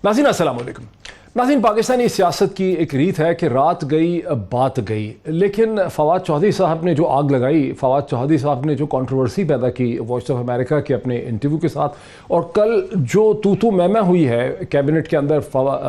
नाज़रीन अस्सलाम वालेकुम। नाज़रीन, पाकिस्तानी सियासत की एक रीत है कि रात गई बात गई, लेकिन फवाद चौधरी साहब ने जो आग लगाई, फवाद चौधरी साहब ने जो कंट्रोवर्सी पैदा की वॉइस ऑफ अमेरिका के अपने इंटरव्यू के साथ, और कल जो तू मैं हुई है कैबिनेट के अंदर,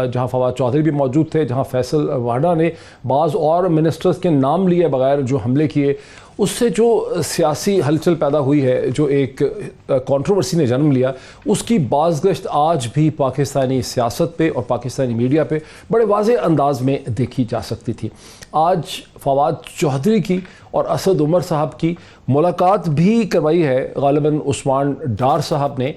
जहां फवाद चौधरी भी मौजूद थे, जहां फैसल वाडा ने बाज़ और मिनिस्टर्स के नाम लिए बगैर जो हमले किए, उससे जो सियासी हलचल पैदा हुई है, जो एक कंट्रोवर्सी ने जन्म लिया, उसकी बाज़गश्त आज भी पाकिस्तानी सियासत पे और पाकिस्तानी मीडिया पे बड़े वाज़ेह अंदाज में देखी जा सकती थी। आज फवाद चौधरी की और असद उमर साहब की मुलाकात भी करवाई है गालिबन उस्मान डार साहब ने।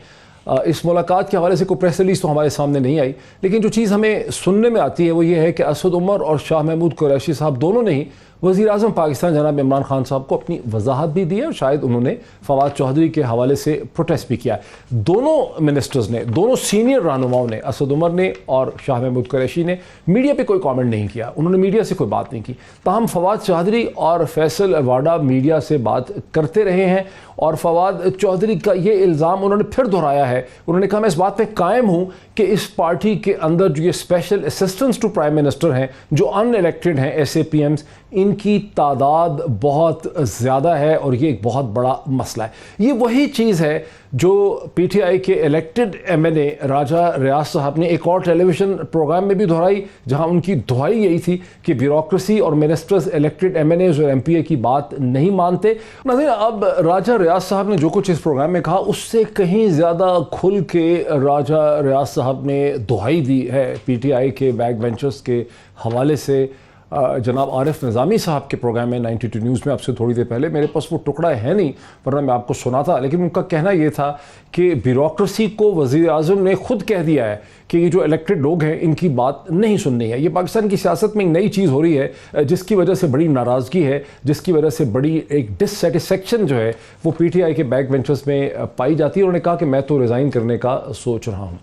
इस मुलाकात के हवाले से कोई प्रेस रिलीज़ तो हमारे सामने नहीं आई, लेकिन जो चीज़ हमें सुनने में आती है वो ये है कि असद उमर और शाह महमूद कुरैशी साहब दोनों ने ही वज़ीर आज़म पाकिस्तान जनाब इमरान खान साहब को अपनी वजाहत भी दी है, और शायद उन्होंने फवाद चौधरी के हवाले से प्रोटेस्ट भी किया। दोनों मिनिस्टर्स ने, दोनों सीनियर रहनुमाओं ने, असद उमर ने और शाह महमूद कुरैशी ने मीडिया पे कोई कमेंट नहीं किया, उन्होंने मीडिया से कोई बात नहीं की। ताहम फवाद चौधरी और फैसल वाडा मीडिया से बात करते रहे हैं, और फवाद चौधरी का ये इल्ज़ाम उन्होंने फिर दोहराया है। उन्होंने कहा, मैं इस बात पे कायम हूँ कि इस पार्टी के अंदर जो ये special assistants to prime minister हैं, जो अनइलेक्टेड हैं, SAPMs, इनकी तादाद बहुत ज़्यादा है और ये एक बहुत बड़ा मसला है। ये वही चीज़ है जो PTI के इलेक्टेड MNA राजा रियाज साहब ने एक और टेलीविज़न प्रोग्राम में भी दोहराई, जहां उनकी दुहाई यही थी कि ब्यूरोक्रेसी और मिनिस्टर्स इलेक्टेड MNAs और MPA की बात नहीं मानते। नाज़रीन, अब राजा रियाज साहब ने जो कुछ इस प्रोग्राम में कहा, उससे कहीं ज़्यादा खुल के राजा रियाज साहब ने दुहाई दी है PTI के बैक बेंचर्स के हवाले से। जनाब आरिफ निज़ामी साहब के प्रोग्राम में 92 न्यूज़ में आपसे थोड़ी देर पहले, मेरे पास वो टुकड़ा है नहीं वरना मैं आपको सुना था, लेकिन उनका कहना ये था कि ब्यूरोक्रेसी को वज़ीर आज़म ने खुद कह दिया है कि ये जो इलेक्टेड लोग हैं इनकी बात नहीं सुननी है। ये पाकिस्तान की सियासत में एक नई चीज़ हो रही है, जिसकी वजह से बड़ी नाराज़गी है, जिसकी वजह से बड़ी एक डिससेटिस्फेक्शन जो है वो PTI के बैक बेंचर्स में पाई जाती है। उन्होंने कहा कि मैं तो रिज़ाइन करने का सोच रहा हूँ।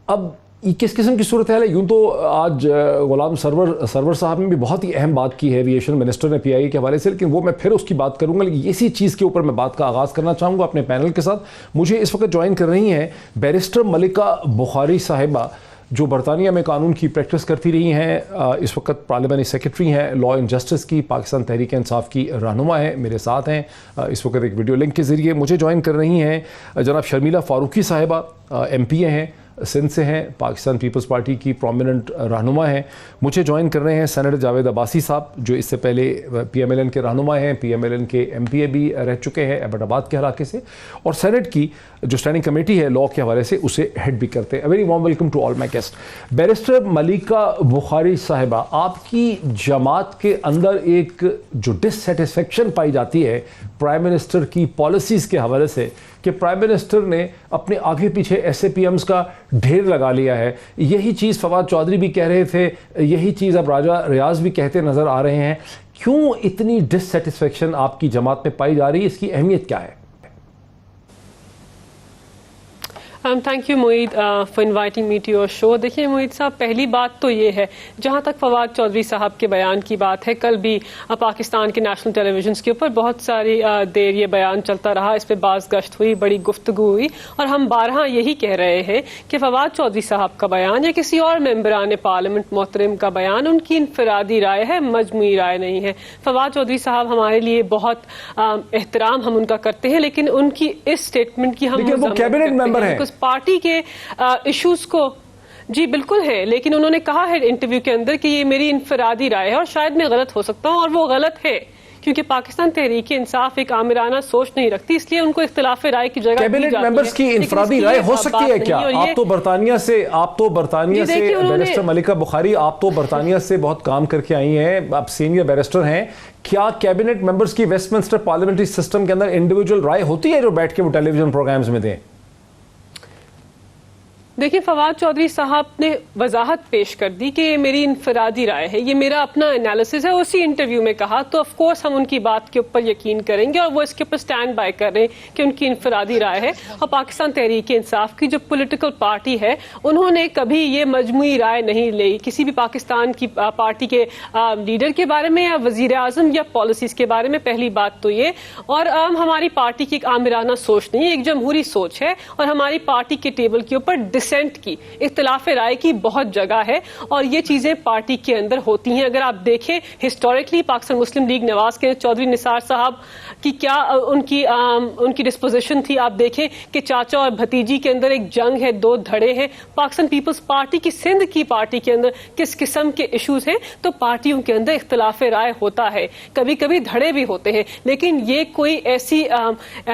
अब किस किस्म की सूरत है? यूँ तो आज गुलाम सरवर साहब ने भी बहुत ही अहम बात की है एविएशन मिनिस्टर ने PIA के हवाले से, लेकिन वो मैं फिर उसकी बात करूँगा। लेकिन इसी चीज़ के ऊपर मैं बात का आगाज़ करना चाहूँगा अपने पैनल के साथ। मुझे इस वक्त ज्वाइन कर रही हैं बैरिस्टर मलिका बुखारी साहिबा, जो बरतानिया में कानून की प्रैक्टिस करती रही हैं, इस वक्त पार्लियामेंट्री सेक्रेटरी हैं लॉ एंड जस्टिस की, पाकिस्तान तहरीक इंसाफ की रहनुमा है, मेरे साथ हैं इस वक्त एक वीडियो लिंक के ज़रिए। मुझे ज्वाइन कर रही हैं जनाब शर्मिला फारूकी साहिबा, MPA हैं, सिंध से हैं, पाकिस्तान पीपल्स पार्टी की प्रोमिनेंट रहनुमा हैं। मुझे ज्वाइन कर रहे हैं सेनेटर जावेद अब्बासी साहब, जो इससे पहले PMLN के रहनुमा हैं, PMLN के MPA भी रह चुके हैं एबटाबाद के इलाके से, और सेनेट की जो स्टैंडिंग कमेटी है लॉ के हवाले से उसे हेड भी करते हैं। Very warm welcome to all my guest. Barrister Malika Bukhari साहिबा, आपकी जमात के अंदर एक जो डिससेटिस्फेक्शन पाई जाती है प्राइम मिनिस्टर की पॉलिसीज़ के हवाले से कि प्राइम मिनिस्टर ने अपने आगे पीछे SAPMs का ढेर लगा लिया है, यही चीज़ फवाद चौधरी भी कह रहे थे, यही चीज़ अब राजा रियाज भी कहते नज़र आ रहे हैं। क्यों इतनी डिससेटिस्फेक्शन आपकी जमात में पाई जा रही है? इसकी अहमियत क्या है? Thank you Moeed for inviting me to your show. देखिए मोईद साहब, पहली बात तो ये है, जहाँ तक फवाद चौधरी साहब के बयान की बात है, कल भी पाकिस्तान के नेशनल टेलीविजन के ऊपर बहुत सारी देर ये बयान चलता रहा, इस पर बाज़ गश्त हुई, बड़ी गुफ्तगू हुई, और हम बारहा यही कह रहे हैं कि फवाद चौधरी साहब का बयान या किसी और मेंबरान पार्लियामेंट मोहतरम का बयान उनकी इनफरादी राय है, मजमूई राय नहीं है। फवाद चौधरी साहब हमारे लिए बहुत एहतराम हम उनका करते हैं, लेकिन उनकी इस स्टेटमेंट की हम कैबिनेट मेंबर हैं, पार्टी के इश्यूज को जी बिल्कुल है, लेकिन उन्होंने कहा है इंटरव्यू के अंदर कि ये मेरी इनफरादी राय है और शायद मैं गलत हो सकता हूं, और वो गलत है क्योंकि पाकिस्तान तहरीक इंसाफ एक आमिराना सोच नहीं रखती, इसलिए उनको इख्तिलाफ राय की जगह कैबिनेट मेंबर्स की इनफरादी राय हो सकती है क्या? आप तो बरतानिया से बैरिस्टर मलिका बुखारी, आप तो बरतानिया से बहुत काम करके आई हैं, आप सीनियर बैरिस्टर हैं। क्या कैबिनेट मेंबर्स की वेस्टमिंस्टर पार्लियामेंट्री सिस्टम के अंदर इंडिविजुअल राय होती है जो बैठ के वो टेलीविजन प्रोग्राम्स में दें? देखिए, फवाद चौधरी साहब ने वजाहत पेश कर दी कि ये मेरी इनफरादी राय है, ये मेरा अपना एनालिसिस है, उसी इंटरव्यू में कहा, तो ऑफ कोर्स हम उनकी बात के ऊपर यकीन करेंगे और वो इसके ऊपर स्टैंड बाय कर रहे हैं कि उनकी इनफरादी राय है। और पाकिस्तान तहरीक इंसाफ की जो पॉलिटिकल पार्टी है, उन्होंने कभी ये मजमूई राय नहीं ली किसी भी पाकिस्तान की पार्टी के लीडर के बारे में या वजीर आजम या पॉलिसीज के बारे में। पहली बात तो ये, और हमारी पार्टी की एक आमिराना सोच नहीं है, एक जमहूरी सोच है, और हमारी पार्टी के टेबल के ऊपर डिसेंट की, इख्तिलाफ राय की बहुत जगह है और ये चीज़ें पार्टी के अंदर होती हैं। अगर आप देखें हिस्टोरिकली पाकिस्तान मुस्लिम लीग नवाज के चौधरी निसार साहब की क्या उनकी डिस्पोजिशन थी, आप देखें कि चाचा और भतीजी के अंदर एक जंग है, दो धड़े हैं। पाकिस्तान पीपल्स पार्टी की, सिंध की पार्टी के अंदर किस किस्म के इश्यूज हैं, तो पार्टियों के अंदर इख्तिलाफ राय होता है, कभी कभी धड़े भी होते हैं, लेकिन ये कोई ऐसी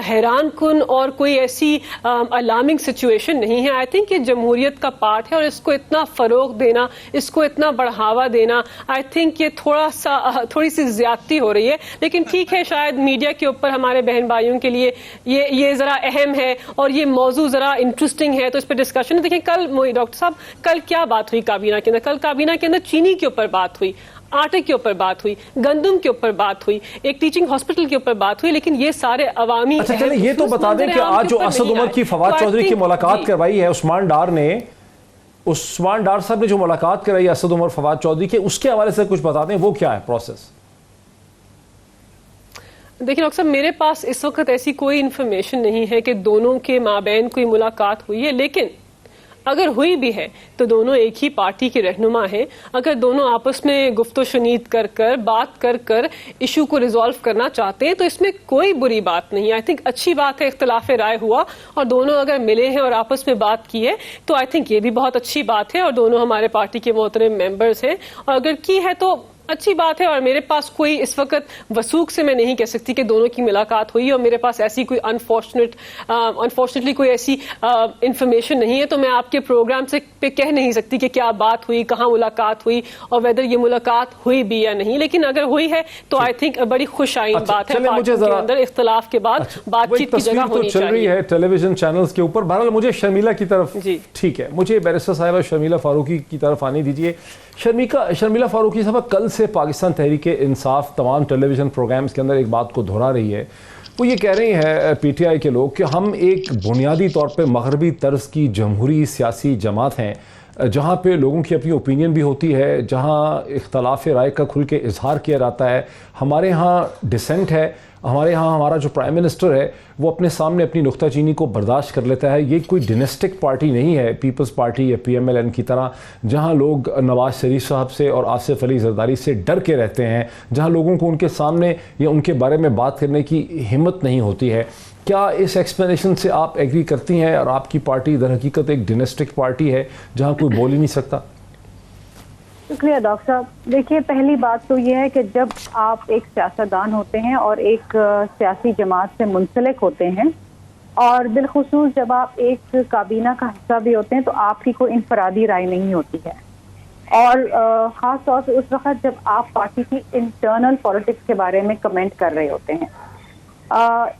हैरान कुन और कोई ऐसी अलार्मिंग सिचुएशन नहीं है। आई थिंक ये जमहूरियत का पार्ट है और इसको इतना फरोग देना, इसको इतना बढ़ावा देना, आई थिंक ये थोड़ी सी ज्यादती हो रही है। लेकिन ठीक है, शायद मीडिया के ऊपर हमारे बहन भाइयों के लिए ये जरा अहम है और ये मौजू जरा इंटरेस्टिंग है, तो इस पर डिस्कशन। देखिए कल डॉक्टर साहब, कल क्या बात हुई काबीना के अंदर? कल काबीना के अंदर चीनी के ऊपर बात हुई, आटे के ऊपर बात हुई, गंदम के ऊपर बात हुई, एक टीचिंग हॉस्पिटल के ऊपर बात हुई, लेकिन ये सारे अवामी। अच्छा चलिए, ये तो बता दें कि आज जो असद उमर की फवाद चौधरी की मुलाकात करवाई है उस्मान डार साहब ने जो मुलाकात कराई असद उमर फवाद चौधरी के, उसके हवाले से कुछ बता दें, वो क्या है प्रोसेस? देखिए डॉक्टर साहब, मेरे पास इस वक्त ऐसी कोई इन्फॉर्मेशन नहीं है कि दोनों के माबैन कोई मुलाकात हुई है, लेकिन अगर हुई भी है तो दोनों एक ही पार्टी के रहनुमा हैं। अगर दोनों आपस में गुफ्तो शनीद कर बात कर इशू को रिजॉल्व करना चाहते हैं तो इसमें कोई बुरी बात नहीं है। आई थिंक अच्छी बात है, इख्तिलाफ राय हुआ और दोनों अगर मिले हैं और आपस में बात की है तो आई थिंक ये भी बहुत अच्छी बात है और दोनों हमारे पार्टी के मोहतरम मेंबर्स हैं और अगर की है तो अच्छी बात है। और मेरे पास कोई इस वक्त वसूख से मैं नहीं कह सकती कि दोनों की मुलाकात हुई और मेरे पास ऐसी कोई अनफॉर्चुनेटली कोई ऐसी इंफॉर्मेशन नहीं है, तो मैं आपके प्रोग्राम से पे कह नहीं सकती कि क्या बात हुई, कहाँ मुलाकात हुई और वेदर ये मुलाकात हुई भी या नहीं। लेकिन अगर हुई है तो आई थिंक बड़ी खुशाइन बात है, पार्टियों के अंदर इख्तिलाफ के बाद बातचीत की जगह होनी चल रही है टेलीविजन चैनल्स के ऊपर। बहरहाल मुझे शर्मिला की तरफ, ठीक है, मुझे बैरिस्टर साहिबा शर्मिला फारूकी की तरफ आने दीजिए। शर्मिला फारूकी साहब, कल से पाकिस्तान तहरीक इंसाफ तमाम टेलीविज़न प्रोग्राम्स के अंदर एक बात को दोहरा रही है। वो ये कह रही है पीटीआई के लोग कि हम एक बुनियादी तौर पे मगरबी तर्ज की जमहूरी सियासी जमात हैं जहाँ पे लोगों की अपनी ओपिनियन भी होती है, जहाँ इख्तलाफ राय का खुल के इजहार किया जाता है। हमारे यहाँ डिसेंट है, हमारे यहाँ हमारा जो प्राइम मिनिस्टर है वो अपने सामने अपनी नुक्ताचीनी को बर्दाश्त कर लेता है। ये कोई डिनेस्टिक पार्टी नहीं है पीपल्स पार्टी या PMLN की तरह, जहाँ लोग नवाज शरीफ साहब से और आसिफ अली जरदारी से डर के रहते हैं, जहाँ लोगों को उनके सामने या उनके बारे में बात करने की हिम्मत नहीं होती है। क्या इस एक्सप्लेनेशन से आप एग्री करती हैं और आपकी पार्टी दर हकीकत एक डिनेस्टिक पार्टी है जहाँ कोई बोल ही नहीं सकता? शुक्रिया डॉक्टर साहब। देखिए, पहली बात तो ये है कि जब आप एक सियासतदान होते हैं और एक सियासी जमात से मुंसलिक होते हैं और बिलखुसूस जब आप एक काबीना का हिस्सा भी होते हैं तो आपकी कोई इनफरादी राय नहीं होती है। और ख़ास तौर पर उस वक्त जब आप पार्टी की इंटरनल पॉलिटिक्स के बारे में कमेंट कर रहे होते हैं।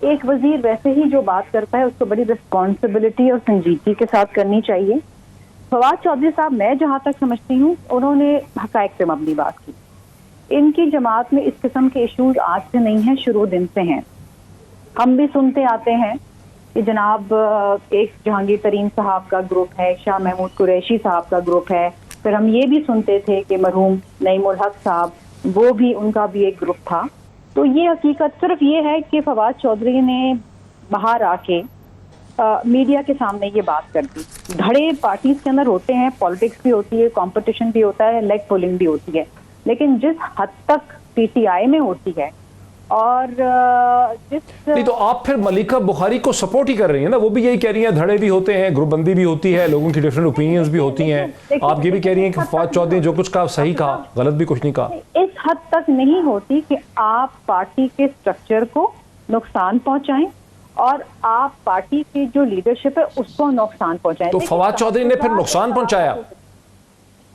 एक वजीर वैसे ही जो बात करता है उसको बड़ी रिस्पॉन्सिबिलिटी और संजीदगी के साथ करनी चाहिए। फवाद चौधरी साहब, मैं जहाँ तक समझती हूँ, उन्होंने हकायक पे मबनी बात की। इनकी जमात में इस किस्म के इशूज आज से नहीं हैं, शुरू दिन से हैं। हम भी सुनते आते हैं कि जनाब एक जहांगीर तरीन साहब का ग्रुप है, शाह महमूद कुरैशी साहब का ग्रुप है, फिर हम ये भी सुनते थे कि मरहूम नईमुल हक साहब, वो भी, उनका भी एक ग्रुप था। तो ये हकीकत सिर्फ ये है कि फवाद चौधरी ने बाहर आके मीडिया के सामने ये बात कर दी। धड़े पार्टीज के अंदर होते हैं, पॉलिटिक्स भी होती है, कंपटीशन भी होता है, लेग पुलिंग भी होती है, लेकिन जिस हद तक PTI में होती है और नहीं, तो आप फिर मलिका बुखारी को सपोर्ट ही कर रही हैं ना? वो भी यही कह रही हैं धड़े भी होते हैं, ग्रुपबंदी भी होती है, लोगों की डिफरेंट ओपिनियंस भी होती हैं। आप ये भी कह रही हैं कि फवाद चौधरी जो कुछ कहा सही कहा, गलत भी कुछ नहीं कहा। इस हद तक नहीं होती कि आप पार्टी के स्ट्रक्चर को नुकसान पहुंचाएं और आप पार्टी की जो लीडरशिप है उसको नुकसान पहुंचाएं। तो फवाद चौधरी ने फिर नुकसान पहुंचाया?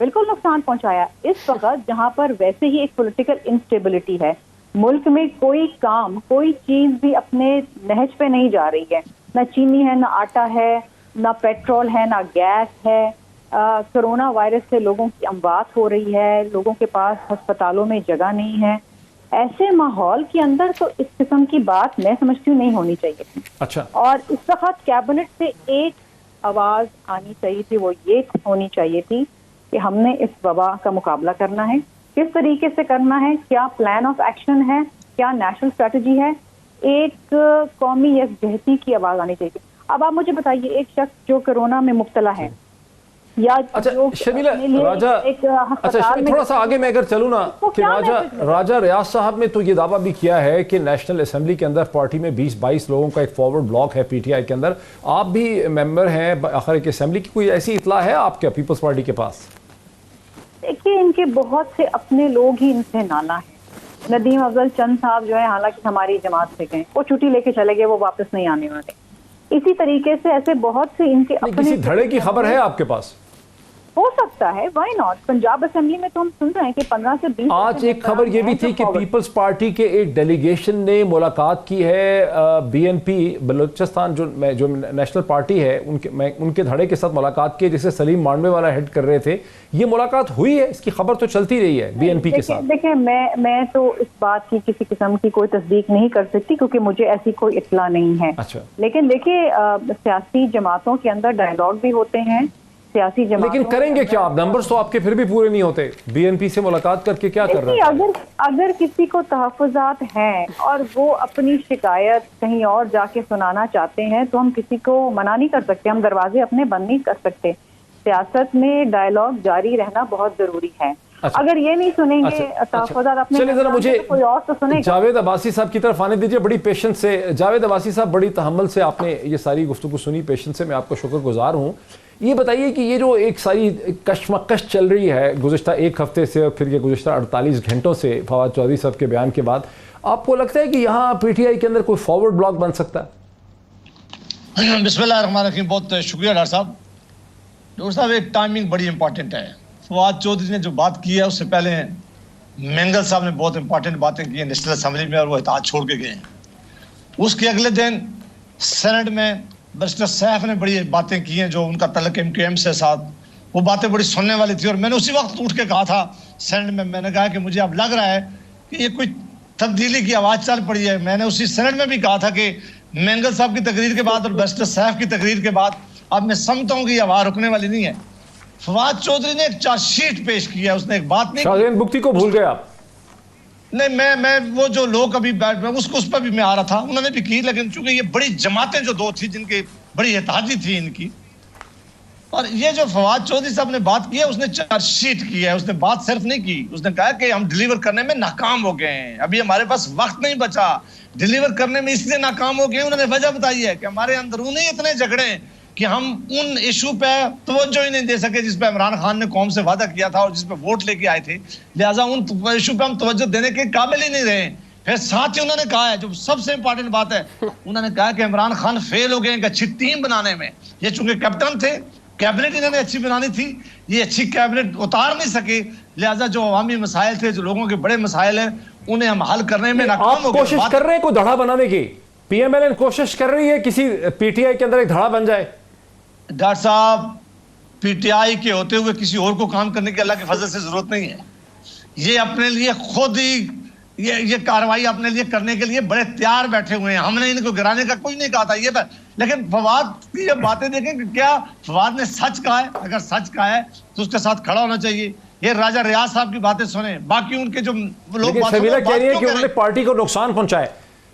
बिल्कुल नुकसान पहुंचाया। इस वक्त जहां पर वैसे ही एक पॉलिटिकल इंस्टेबिलिटी है, मुल्क में कोई काम, कोई चीज भी अपने नहज पे नहीं जा रही है, ना चीनी है, ना आटा है, ना पेट्रोल है, ना गैस है। कोरोना वायरस से लोगों की अमवात हो रही है, लोगों के पास अस्पतालों में जगह नहीं है। ऐसे माहौल के अंदर तो इस किस्म की बात मैं समझती हूँ नहीं होनी चाहिए थी। अच्छा। और इस वक्त कैबिनेट से एक आवाज आनी चाहिए थी, वो ये होनी चाहिए थी कि हमने इस वबा का मुकाबला करना है, किस तरीके से करना है, क्या प्लान ऑफ एक्शन है, क्या नेशनल स्ट्रेटजी है। एक कौमी यकजहती की आवाज आनी चाहिए। अब आप मुझे बताइए, एक शख्स जो कोरोना में मुब्तला है या अच्छा जो शर्मिला, अपने लिए राजा, एक अच्छा अस्पताल शर्मिला, में थोड़ा सा आगे मैं अगर चलूँ ना उसको कि क्या राजा मैसेज मिलेगा? राजा रियाज साहब ने तो ये दावा भी किया है कि नेशनल असेंबली के अंदर पार्टी में 20-22 लोगों का एक फॉरवर्ड ब्लॉक है पीटीआई के अंदर, आप भी मेंबर हैं आखिर एक असेंबली की, कोई ऐसी इतला है आपके पीपल्स पार्टी के पास? देखिए, इनके बहुत से अपने लोग ही इनसे नाला है। नदीम अफजल चंद साहब जो है, हालांकि हमारी जमात से गए, वो छुट्टी लेके चले गए, वो वापस नहीं आने वाले। इसी तरीके से ऐसे बहुत से इनके नहीं, अपने किसी धड़े की खबर है आपके पास? हो सकता है, व्हाई नॉट। पंजाब असेंबली में तो हम सुन रहे हैं कि 15 से 20 आज एक खबर ये भी थी कि पीपल्स पार्टी के एक डेलीगेशन ने मुलाकात की है बीएनपी बलूचिस्तान जो नेशनल पार्टी है उनके धड़े के साथ मुलाकात की, जिसे सलीम मांडवे वाला हेड कर रहे थे। ये मुलाकात हुई है, इसकी खबर तो चलती रही है बीएनपी के साथ। देखिए, मैं तो इस बात की किसी किस्म की कोई तस्दीक नहीं कर सकती, क्योंकि मुझे ऐसी कोई इत्तला नहीं है। अच्छा, लेकिन देखिए, सियासी जमातों के अंदर डायलॉग भी होते हैं, सियासी जमातों। लेकिन करेंगे क्या आप? नंबर्स तो आपके फिर भी पूरे नहीं होते। बीएनपी से मुलाकात करके क्या कर रहे हैं? अगर किसी को तहफ़्फ़ुज़ात हैं और वो अपनी शिकायत कहीं और जाके सुनाना चाहते हैं, तो हम किसी को मना नहीं कर सकते, हम दरवाजे अपने बंद नहीं कर सकते। सियासत में डायलॉग जारी रहना बहुत जरूरी है। अच्छा, अगर ये नहीं सुनेंगे तहफ़्फ़ुज़ात अपने, चलिए जरा मुझे तो कोई और तो सुनेगा। जावेद अब्बासी साहब की तरफ आने दीजिए, बड़ी पेशेंस से। जावेद अब्बासी साहब, बड़ी तहम्मुल से आपने ये सारी गुफ्तगू सुनी, पेशेंस से मैं आपको शुक्रगुजार हूँ। ये बताइए कि ये जो एक सारी कशमकश चल रही है गुज़िश्ता एक हफ्ते से और फिर ये गुज़िश्ता 48 घंटों से फवाद चौधरी साहब के बयान के बाद, आपको लगता है कि यहाँ पीटीआई के अंदर कोई फॉरवर्ड ब्लॉक बन सकता है? बिस्मिल्लाहिर्रहमानिर्रहीम। बहुत शुक्रिया डॉक्टर साहब। डॉक्टर साहब, एक टाइमिंग बड़ी इंपॉर्टेंट है। फवाद चौधरी ने जो बात की है, उससे पहले मेंगल साहब ने बहुत इंपॉर्टेंट बातें की हैं नेशनल असेंबली में, और वो इत्तेहाद छोड़ के गए हैं। उसके अगले दिन सेनेट में बैरिस्टर सैफ ने बड़ी बातें की हैं जो उनका तल्लुक एमक्यूएम से साथ, वो बातें बड़ी सुनने वाली थी। और मैंने उसी वक्त उठ के कहा था सेनेट में, मैंने कहा कि मुझे अब लग रहा है कि ये कोई तब्दीली की आवाज़ चल पड़ी है। मैंने उसी सेनेट में भी कहा था कि मेंगल साहब की तकरीर के बाद और बैरिस्टर सैफ की तकरीर के बाद अब मैं समझता हूँ कि आवाज़ रुकने वाली नहीं है। फवाद चौधरी ने एक चार्जशीट पेश किया है, उसने एक बात नहीं, शाहजेहान बुख्ती को भूल गए आप? नहीं, मैं वो जो लोग अभी उसको उस पर भी मैं आ रहा था, उन्होंने भी की, लेकिन चूंकि ये बड़ी जमातें जो दो थी जिनकी बड़ी एहताजी थी इनकी, और ये जो फवाद चौधरी साहब ने बात की है, उसने चार्जशीट की है। उसने बात सिर्फ नहीं की, उसने कहा कि हम डिलीवर करने में नाकाम हो गए हैं, अभी हमारे पास वक्त नहीं बचा, डिलीवर करने में इसलिए नाकाम हो गए। उन्होंने वजह बताई है कि हमारे अंदरूनी इतने झगड़े कि हम उन इशू पे तवज्जो ही नहीं दे सके जिस पे इमरान खान ने कौम से वादा किया था और जिस पे वोट लेके आए थे, लिहाजा उन इशू पे हम तवज्जो देने के काबिल ही नहीं रहे। फिर साथ ही उन्होंने कहा है, जो सबसे इंपॉर्टेंट बात है, उन्होंने कहा कि इमरान खान फेल हो गए एक अच्छी टीम बनाने में। ये चूंकि कैप्टन थे, कैबिनेट इन्होंने अच्छी बनानी थी, ये अच्छी कैबिनेट उतार नहीं सके, लिहाजा जो अवामी मसाइल थे, जो लोगों के बड़े मसाइल हैं, उन्हें हम हल करने में नाकाम हो गए। कोशिश कर रहे हैं कोई धड़ा बनाने की? पीएमएलएन कोशिश कर रही है किसी पीटीआई के अंदर एक धड़ा बन जाए? डॉक्टर साहब, पीटीआई के होते हुए किसी और को काम करने की अल्लाह के फजल से जरूरत नहीं है। ये अपने लिए खुद ही ये कार्रवाई अपने लिए करने के लिए बड़े तैयार बैठे हुए हैं। हमने इनको गिराने का कुछ नहीं कहा था। ये लेकिन फवाद की ये बातें देखें कि क्या फवाद ने सच कहा है? अगर सच कहा है तो उसके साथ खड़ा होना चाहिए। ये राजा रियाज साहब की बातें सुने, बाकी उनके जो लोग शर्मिला कह रही है कि उन्होंने पार्टी को नुकसान पहुंचाया।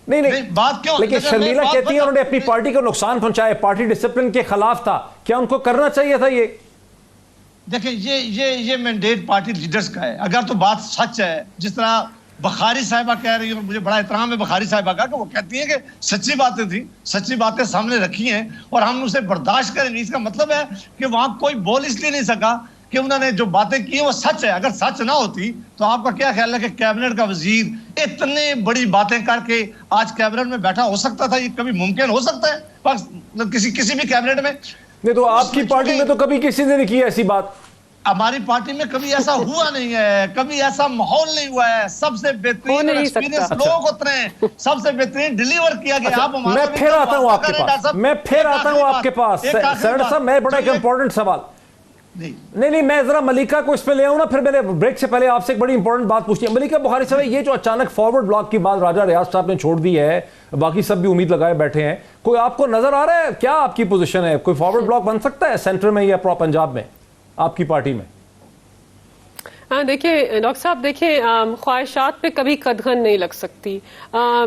नहीं, बात क्यों? लेकिन शर्मिला कहती है उन्होंने अपनी पार्टी को नुकसान पहुंचाया, पार्टी डिसिप्लिन के खिलाफ था, क्या उनको करना चाहिए था ये? देखिए, ये मैंडेट पार्टी लीडर्स का है। अगर तो बात सच है, जिस तरह बखारी साहिबा कह रही है, मुझे बड़ा एहतराम है बखारी साहिबा का, कि वो कहती है कि सच्ची बातें थी, सच्ची बातें सामने रखी हैं और हम उसे बर्दाश्त करेंगे। इसका मतलब है कि वहां कोई बोल इसलिए नहीं सका कि उन्होंने जो बातें की वो सच है। अगर सच ना होती तो आपका क्या ख्याल है कि कैबिनेट का वजीर इतने बड़ी बातें करके आज कैबिनेट में बैठा हो सकता था? ये कभी मुमकिन हो सकता है किसी भी कैबिनेट में? नहीं, तो आपकी पार्टी में तो कभी किसी ने नहीं की ऐसी बात। हमारी पार्टी में कभी ऐसा हुआ नहीं है, कभी ऐसा माहौल नहीं हुआ है। सबसे बेहतरीन एक्सपीरियंस लोग उतरे हैं, सबसे बेहतरीन डिलीवर किया गया। अच्छा, मैं फिर आता हूं आपके पास, सर साहब, मैं बड़ा एक इंपॉर्टेंट सवाल नहीं, मैं जरा मलिका को इस पे ले आऊं ना, फिर मैंने ब्रेक से पहले आपसे एक बड़ी इंपॉर्टेंट बात पूछनी है। मलिका बुखारी साहब, ये जो अचानक फॉरवर्ड ब्लॉक की बात राजा रियाज साहब ने छोड़ दी है, बाकी सब भी उम्मीद लगाए बैठे हैं, कोई आपको नजर आ रहा है? क्या आपकी पोजीशन है? कोई फॉरवर्ड ब्लॉक बन सकता है सेंटर में या पंजाब में आपकी पार्टी में? हाँ देखिए डॉक्टर साहब, देखिए ख्वाहिशात पे कभी कदगन नहीं लग सकती।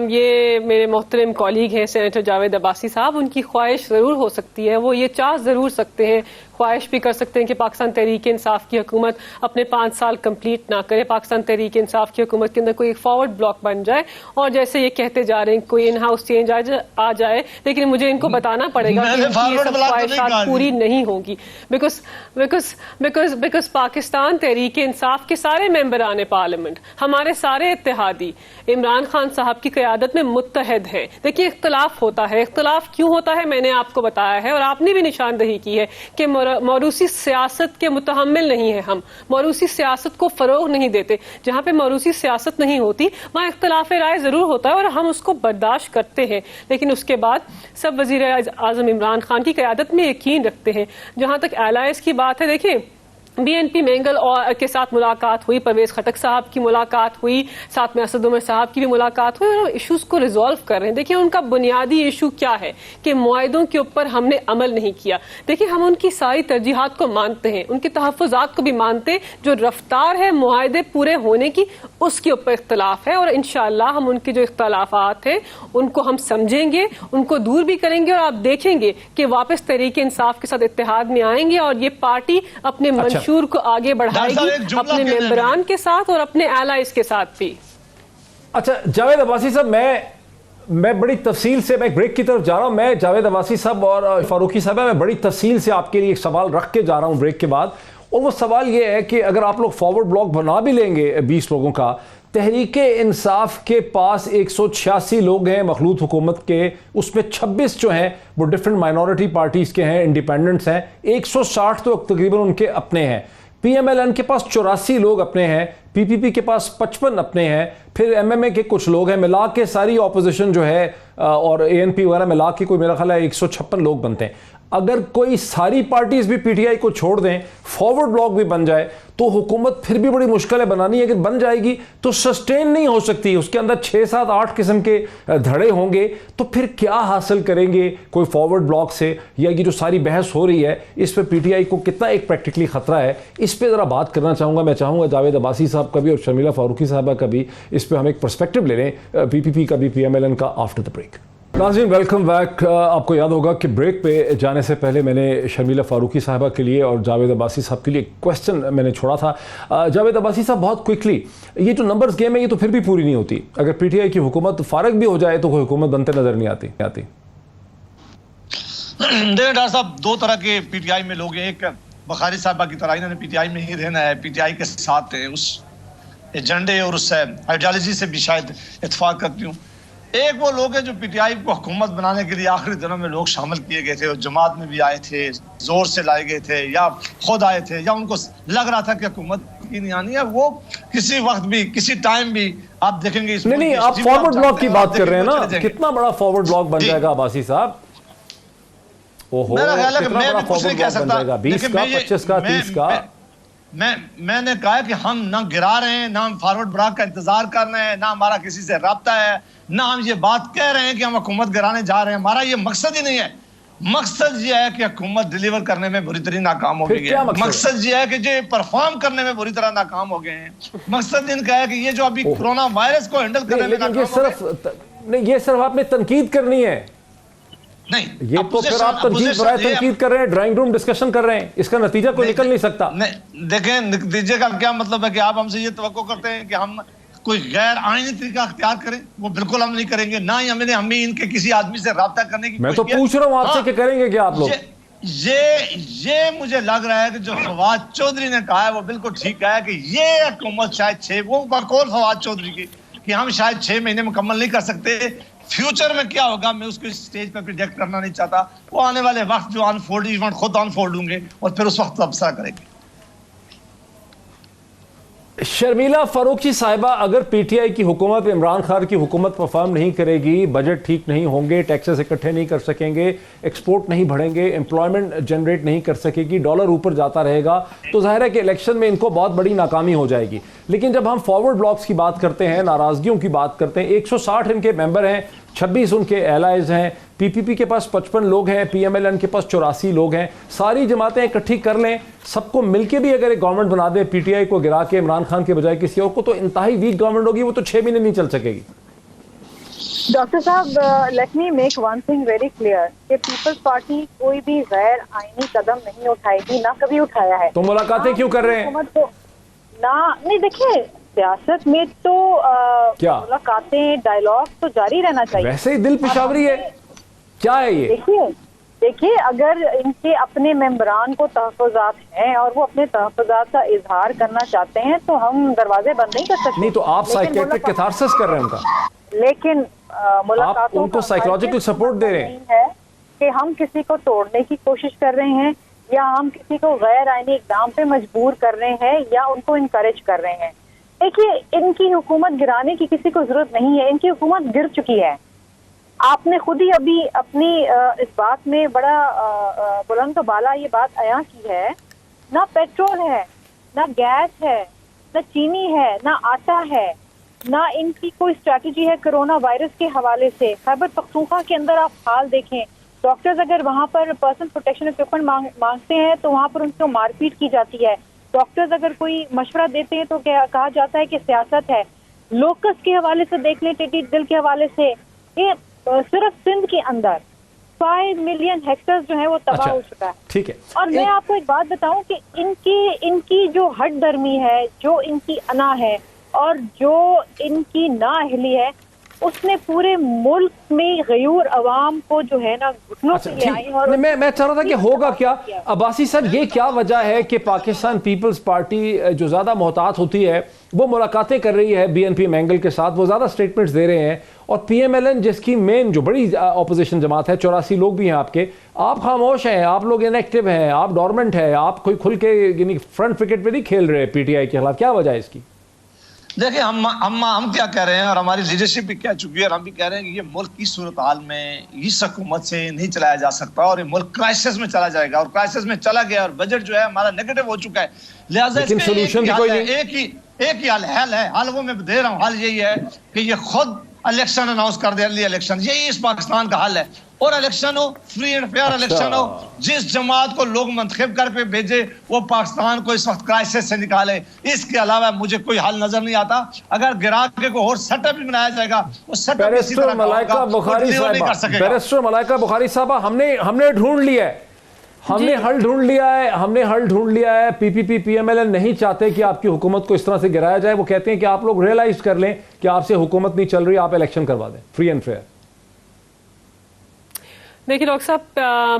ये मेरे मोहतरम कॉलीग हैं सेनेटर जावेद अब्बासी साहब, उनकी ख्वाहिश ज़रूर हो सकती है, वो ये चाह ज़रूर सकते हैं, ख्वाहिश भी कर सकते हैं कि पाकिस्तान तहरीक इंसाफ की हुकूमत अपने 5 साल कंप्लीट ना करे, पाकिस्तान तहरीक इंसाफ की हुकूमत के अंदर कोई एक फॉरवर्ड ब्लॉक बन जाए और जैसे ये कहते जा रहे हैं कोई इन हाउस चेंज आ जाए। लेकिन मुझे इनको बताना पड़ेगा कि ये सब ख्वाहिशात पूरी नहीं होगी, बिकॉज पाकिस्तान तहरीक इंसाफ के सारे मेंबरान पार्लियामेंट, हमारे सारे इत्तेहादी इमरान खान साहब की क़यादत में मुत्तहद हैं। देखिए इख्तलाफ होता है, इख्तलाफ क्यों होता है मैंने आपको बताया है और आपने भी निशानदही की है कि मौरूसी सियासत के मुतहम्मिल नहीं है हम, मौरूसी सियासत को फरोग नहीं देते। जहां पे मौरूसी सियासत नहीं होती वहां इख्तलाफ राय जरूर होता है और हम उसको बर्दाश्त करते हैं, लेकिन उसके बाद सब वजीर आजम इमरान खान की क़यादत में यकीन रखते हैं। जहां तक एलायंस की बात है, देखिए BNP मेंगल और के साथ मुलाकात हुई, परवेज खटक साहब की मुलाकात हुई, साथ में असद उमर साहब की भी मुलाकात हुई और इश्यूज को रिजॉल्व कर रहे हैं। देखिए उनका बुनियादी इशू क्या है कि मुआहदों के ऊपर हमने अमल नहीं किया। देखिए हम उनकी सारी तरजीहात को मानते हैं, उनके तहफ़्फ़ुज़ात को भी मानते हैं, जो रफ्तार है मुआहदे पूरे होने की उसके ऊपर इख्तलाफ है और इंशाअल्लाह हम उनके जो इख्तलाफात हैं उनको हम समझेंगे, उनको दूर भी करेंगे और आप देखेंगे कि वापस तहरीक इंसाफ के साथ इत्तेहाद में आएंगे और ये पार्टी अपने मंशूर को आगे बढ़ाएगी अपने मेंबरान के साथ और अपने एलाइज के साथ भी। अच्छा जावेद अब्बासी साहब, मैं बड़ी तफसील से, मैं ब्रेक की तरफ जा रहा हूं। मैं जावेद अब्बासी साहब और फारूकी साहब, मैं बड़ी तफसील से आपके लिए एक सवाल रख के जा रहा हूं ब्रेक के बाद, और वो सवाल ये है कि अगर आप लोग फॉरवर्ड ब्लॉक बना भी लेंगे 20 लोगों का, तहरीक इंसाफ के पास 186 लोग हैं मखलूत हुकूमत के, उसमें 26 जो हैं वो डिफरेंट माइनॉरिटी पार्टीज़ के हैं, इंडिपेंडेंट्स हैं, 160 तो तकरीबन उनके अपने हैं। PMLN के पास 84 लोग अपने हैं, PPP के पास 55 अपने हैं, फिर MMA के कुछ लोग हैं, मिला के सारी ऑपोजिशन जो है और ANP वगैरह मिला के कोई मेरा ख्याल है 156 लोग बनते हैं। अगर कोई सारी पार्टीज भी PTI को छोड़ दें, फॉरवर्ड ब्लॉक भी बन जाए, तो हुकूमत फिर भी बड़ी मुश्किल है बनानी। अगर बन जाएगी तो सस्टेन नहीं हो सकती, उसके अंदर 6, 7, 8 किस्म के धड़े होंगे, तो फिर क्या हासिल करेंगे कोई फॉरवर्ड ब्लॉक से? या ये जो सारी बहस हो रही है इस पर PTI को कितना एक प्रैक्टिकली खतरा है, इस पर ज़रा बात करना चाहूँगा। मैं चाहूँगा जावेद अब्बासी साहब का भी और शर्मिला फारूकी साहबा का भी इस पर हम एक पर्सपेक्टिव ले लें, PPP का भी PMLN का, आफ्टर द ब्रेक। नाज़रीन वेलकम बैक। आपको याद होगा कि ब्रेक पे जाने से पहले मैंने शर्मिला फारूकी साहबा के लिए और जावेद अब्बासी साहब के लिए एक क्वेश्चन मैंने छोड़ा था। जावेद अब्बासी साहब, बहुत क्विकली, ये जो नंबर्स गेम है ये तो फिर भी पूरी नहीं होती। अगर PTI की हुकूमत फारग भी हो जाए तो कोई हुकूमत बनते नजर नहीं आती। देखिए डॉक्टर साहब, 2 तरह के PTI में लोग हैं। एक बुखारी साहबा की तरह इन्होंने PTI में ही रहना है, PTI के साथ है, उस एजेंडे और उस आइडियोलॉजी से भी शायद इत्तेफाक करती हूँ। एक वो लोग हैं जो PTI को हुकूमत बनाने के लिए आखिरी दिनों में लोग शामिल किए गए थे और जमात में भी आए थे, जोर से लाए गए थे, या खुद आए थे, या उनको लग रहा था कि हुकूमत की नहीं आनी है। वो किसी वक्त भी, किसी टाइम भी आप देखेंगे। नहीं, आप फॉरवर्ड ब्लॉक की बात कर रहे हैं ना, कितना बड़ा फॉरवर्ड ब्लॉक बन जाएगा अब्बासी साहब? ओहो, मेरा ख्याल है कि मैं भी कुछ नहीं कह सकता। 20 का, 25 का, 30 का। मैंने कहा कि हम ना गिरा रहे हैं, ना हम फॉरवर्ड ब्लॉक का इंतजार कर रहे हैं, ना हमारा किसी से रब्ता है, ना हम ये बात कह रहे हैं कि हम हुकूमत गिराने जा रहे हैं। हमारा ये मकसद ही नहीं है। मकसद ये है कि हुकूमत डिलीवर करने में बुरी तरह नाकाम हो गई है। मकसद ये है कि जो परफॉर्म करने में बुरी तरह नाकाम हो गए हैं। मकसद इनका है कि ये जो अभी कोरोना वायरस को हैंडल करने में नाकाम ये सिर्फ आपने तनकीद करनी है। नहीं, ये तो फिर आप तनकीद कर रहे हैं, ड्राइंग रूम डिस्कशन कर रहे हैं, इसका नतीजा कोई निकल नहीं सकता। देखें, नतीजे का क्या मतलब है कि आप हमसे ये तवक्को करते हैं कि हम कोई गैर आईनी तरीका अख्तियार करें? वो बिल्कुल हम नहीं करेंगे। ना ही हमें इनके किसी आदमी से राब्ता करने की मैं तो पूछ रहा हूं आपसे कि करेंगे क्या आप लोग? ये मुझे लग रहा है कि जो फवाद चौधरी ने कहा है वो बिल्कुल ठीक है कि ये हुकूमत शायद वो बकौल फवाद चौधरी की कि हम शायद 6 महीने मुकम्मल नहीं कर सकते। फ्यूचर में क्या होगा मैं उसको इस स्टेज पर प्रिडिक्ट करना नहीं चाहता। वो आने वाले वक्त जो अनफोल्ड इवेंट खुद अनफोल्ड होंगे और फिर उस वक्त तबसरा करेंगे। शर्मिला फारूकी साहिबा, अगर PTI की हुकूमत, इमरान खान की हुकूमत परफॉर्म नहीं करेगी, बजट ठीक नहीं होंगे, टैक्सेस इकट्ठे नहीं कर सकेंगे, एक्सपोर्ट नहीं बढ़ेंगे, एम्प्लॉयमेंट जनरेट नहीं कर सकेगी, डॉलर ऊपर जाता रहेगा, तो जाहिर है कि इलेक्शन में इनको बहुत बड़ी नाकामी हो जाएगी। लेकिन जब हम फॉरवर्ड ब्लॉक्स की बात करते हैं, नाराजगियों की बात करते हैं, 160 इनके मेंबर हैं, 26 उनके एलाइज हैं, पीपीपी के पास 55 लोग हैं, पीएमएलएन के पास 84 लोग हैं। सारी जमातें इकट्ठी कर लें, सबको मिलके भी अगर एक गवर्नमेंट बना दे पीटीआई को गिरा के इमरान खान के बजाय किसी और को, तो इंतहाई वीक गवर्नमेंट होगी, वो तो 6 महीने नहीं चल सकेगी। डॉक्टर साहब, let me make one thing very clear कि पीपल्स पार्टी कोई भी गैर आईनी कदम नहीं उठाएगी, ना कभी उठाया है। तो मुलाकातें क्यों कर रहे हैं? नहीं, देखिए सियासत में तो क्या मुलाकातें, डायलॉग तो जारी रहना चाहिए। वैसे ही दिल पिशावरी है, क्या है ये? देखिए अगर इनके अपने मेंबरान को तहफ़्फ़ुज़ात हैं और वो अपने तहफ़्फ़ुज़ात का इजहार करना चाहते हैं तो हम दरवाजे बंद नहीं कर सकते। नहीं तो आप साइकियाट्रिक कैथारसिस कर रहे हैं उनका, लेकिन आप उनको साइकोलॉजिकल सपोर्ट दे रहे हैं कि हम किसी को तोड़ने की कोशिश कर रहे हैं या हम किसी को गैर आईनी इक़दाम पे मजबूर कर रहे हैं या उनको इनकरेज कर रहे हैं। देखिए इनकी हुकूमत गिराने की किसी को जरूरत नहीं है, इनकी हुकूमत गिर चुकी है। आपने खुद ही अभी अपनी इस बात में बड़ा बुलंद बाला ये बात अया की है, ना पेट्रोल है, ना गैस है, ना चीनी है, ना आटा है, ना इनकी कोई स्ट्रैटेजी है कोरोना वायरस के हवाले से। खैबर पख्तूनख्वा के अंदर आप हाल देखें, डॉक्टर्स अगर वहां पर पर्सनल प्रोटेक्शन इक्विपमेंट मांगते हैं तो वहां पर उनको मारपीट की जाती है। डॉक्टर्स अगर कोई मशवरा देते हैं तो कहा जाता है कि सियासत है। लोकस के हवाले से देख लें, टिड्डी दिल के हवाले से, ये सिर्फ सिंध के अंदर 5 मिलियन हेक्टेयर जो है वो तबाह हो चुका है। ठीक है। और मैं आपको एक बात बताऊं कि इनकी जो हट दर्मी है, जो इनकी अना है और जो इनकी नाअहली है, उसने पूरे मुल्क में गयूर अवाम को जो है ना घुटनों से ले आई। और मैं चाह रहा था कि होगा क्या अब्बासी साहब, ये क्या वजह है कि पाकिस्तान पीपल्स पार्टी जो ज़्यादा मोहतात होती है वो मुलाकातें कर रही है बीएनपी मैंगल के साथ, वो ज़्यादा स्टेटमेंट्स दे रहे हैं, और पीएमएलएन जिसकी मेन जो बड़ी अपोजिशन जमात है, 84 लोग भी हैं आपके, आप खामोश हैं, आप लोग इनएक्टिव हैं, आप डोरमेंट हैं, आप कोई खुल के यानी फ्रंट विकेट पे नहीं खेल रहे पीटीआई के खिलाफ, क्या वजह है इसकी? देखिए हम क्या कह रहे हैं और हमारी लीडरशिप भी कह चुकी है और हम भी कह रहे हैं कि ये मुल्क की सूरत हाल में इस हुकूमत से नहीं चलाया जा सकता और ये मुल्क क्राइसिस में चला जाएगा, और क्राइसिस में चला गया और बजट जो है हमारा नेगेटिव हो चुका है। लिहाजा सोल्यूशन एक ही हल वो मैं दे रहा हूँ। हल यही है कि ये खुद इलेक्शन अनाउंस कर दे, इलेक्शन, यही इस पाकिस्तान का हल है। और इलेक्शन हो, फ्री एंड फेयर इलेक्शन हो, जिस जमात को लोग मंतखब करके भेजे वो पाकिस्तान को इस वक्त क्राइसिस से निकाले। इसके अलावा मुझे कोई हल नजर नहीं आता। अगर गिरा के कोई और सेटअप भी बनाया जाएगा, वो सेटअप बैरिस्टर मलाइका बुखारी साहबा, हमने ढूंढ लिया है, हमने हल ढूंढ लिया है। पीपीपी पीएमएलएन नहीं चाहते कि आपकी हुकूमत को इस तरह से गिराया जाए। वो कहते हैं कि आप लोग रियलाइज कर लें कि आपसे हुकूमत नहीं चल रही, आप इलेक्शन करवा दें फ्री एंड फेयर। देखिए डॉक्टर साहब,